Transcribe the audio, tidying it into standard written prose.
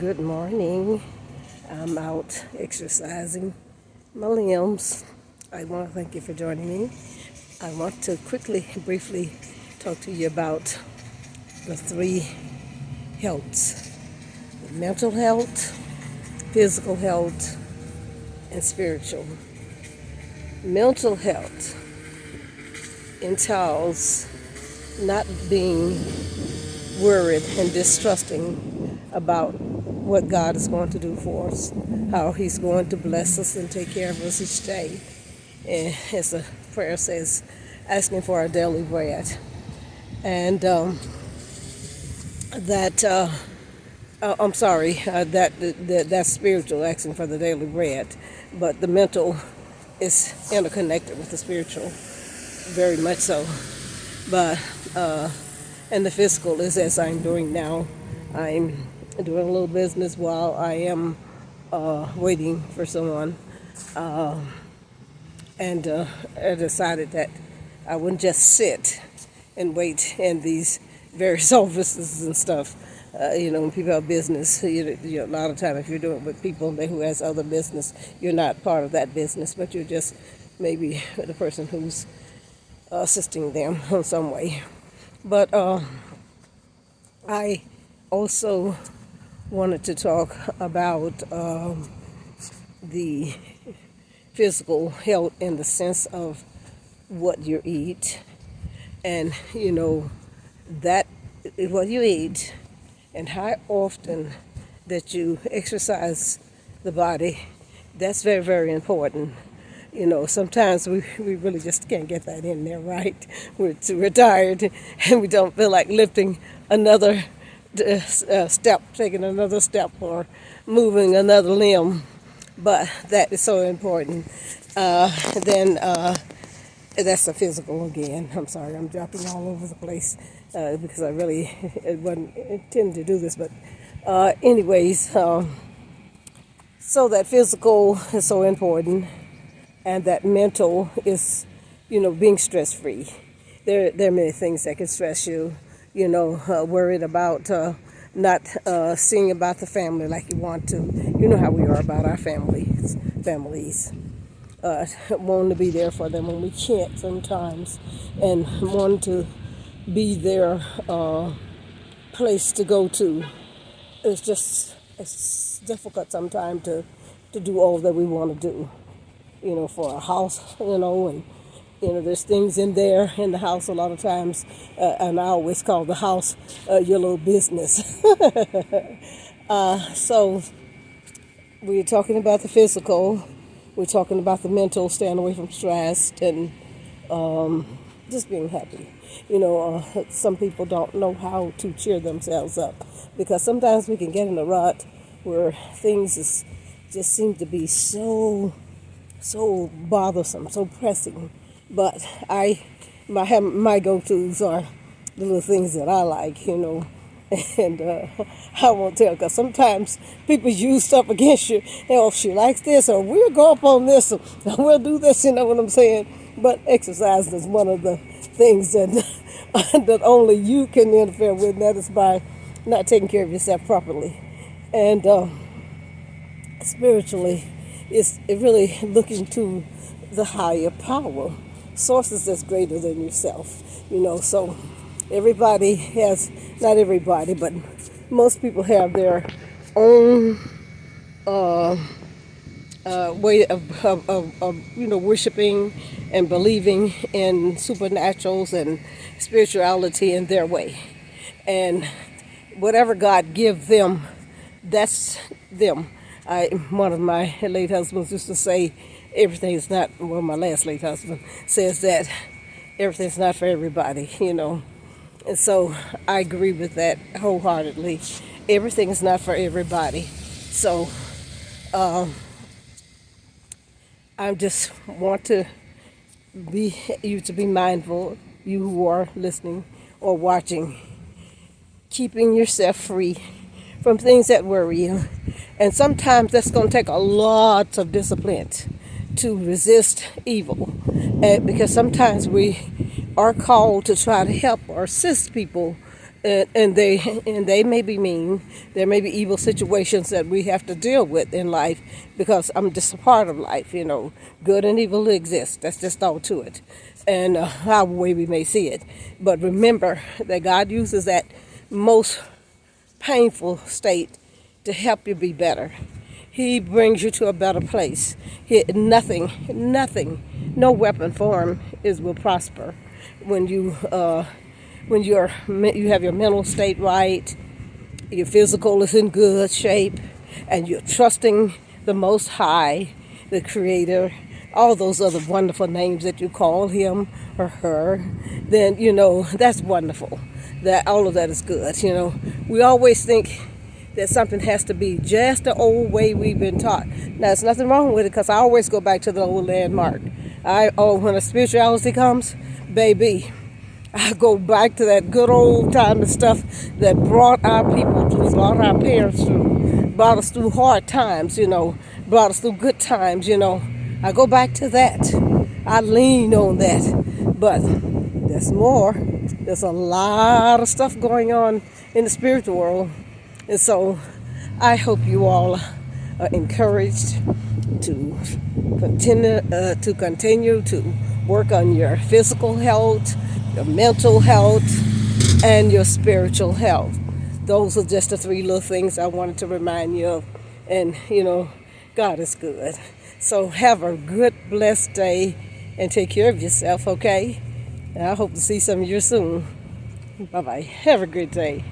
Good morning. I'm out exercising my limbs. I want to thank you for joining me. I want to briefly talk to you about the three healths: mental health, physical health, and spiritual. Mental health entails not being worried and distrusting about what God is going to do for us, how He's going to bless us and take care of us each day. And as the prayer says, asking for our daily bread. And that's spiritual, asking for the daily bread. But the mental is interconnected with the spiritual, very much so. But and the physical is as I'm doing now. I'm doing a little business while I am waiting for someone. And I decided that I wouldn't just sit and wait in these various offices and stuff. When people have business, a lot of time if you're doing it with people who has other business, you're not part of that business, but you're just maybe the person who's assisting them in some way. But I also wanted to talk about the physical health in the sense of what you eat, and that what you eat and how often that you exercise the body. That's very, very important. Sometimes we really just can't get that in there, right? We're tired and we don't feel like lifting another step, taking another step, or moving another limb. But that is so important. Then that's the physical again. I'm sorry, I'm jumping all over the place because I really wasn't intending to do this. But anyways, so that physical is so important. And that mental is, being stress-free. There are many things that can stress you, worried about not seeing about the family like you want to. You know how we are about our families. Wanting to be there for them when we can't sometimes, and wanting to be their place to go to. It's difficult sometimes to do all that we want to do. For a house, and there's things in the house a lot of times, and I always call the house your little business. So we're talking about the physical, we're talking about the mental, staying away from stress, and just being happy. Some people don't know how to cheer themselves up, because sometimes we can get in a rut where things just seem to be so bothersome, so pressing. But my go-tos are the little things that I like, and I won't tell, because sometimes people use stuff against you. If she likes this, or we'll go up on this, or we'll do this, you know what I'm saying? But exercise is one of the things that that only you can interfere with, and that is by not taking care of yourself properly. And spiritually, it's really looking to the higher power, sources that's greater than yourself. So everybody has, not everybody, but most people have their own way of worshiping and believing in supernaturals and spirituality in their way. And whatever God gives them, that's them. One of my late husbands used to say, my last late husband says that everything's not for everybody, And so I agree with that wholeheartedly. Everything is not for everybody. So I just want you to be mindful, you who are listening or watching, keeping yourself free from things that worry you. And sometimes that's going to take a lot of discipline to resist evil. Because sometimes we are called to try to help or assist people and they may be mean. There may be evil situations that we have to deal with in life, because I'm just a part of life. Good and evil exist. That's just all to it, and however way we may see it. But remember that God uses that most painful state to help you be better. He brings you to a better place. Nothing, no weapon formed will prosper when you have your mental state right, your physical is in good shape, and you're trusting the Most High, the Creator, all those other wonderful names that you call Him or her. Then that's wonderful. That all of that is good. We always think that something has to be just the old way we've been taught. Now, there's nothing wrong with it, because I always go back to the old landmark. When a spirituality comes, baby, I go back to that good old time and stuff that brought our people through, brought our parents through, brought us through hard times, brought us through good times, I go back to that. I lean on that. But there's more. There's a lot of stuff going on in the spiritual world. And so I hope you all are encouraged to continue to work on your physical health, your mental health, and your spiritual health. Those are just the three little things I wanted to remind you of. And, God is good. So have a good, blessed day, and take care of yourself, okay? And I hope to see some of you soon. Bye-bye. Have a great day.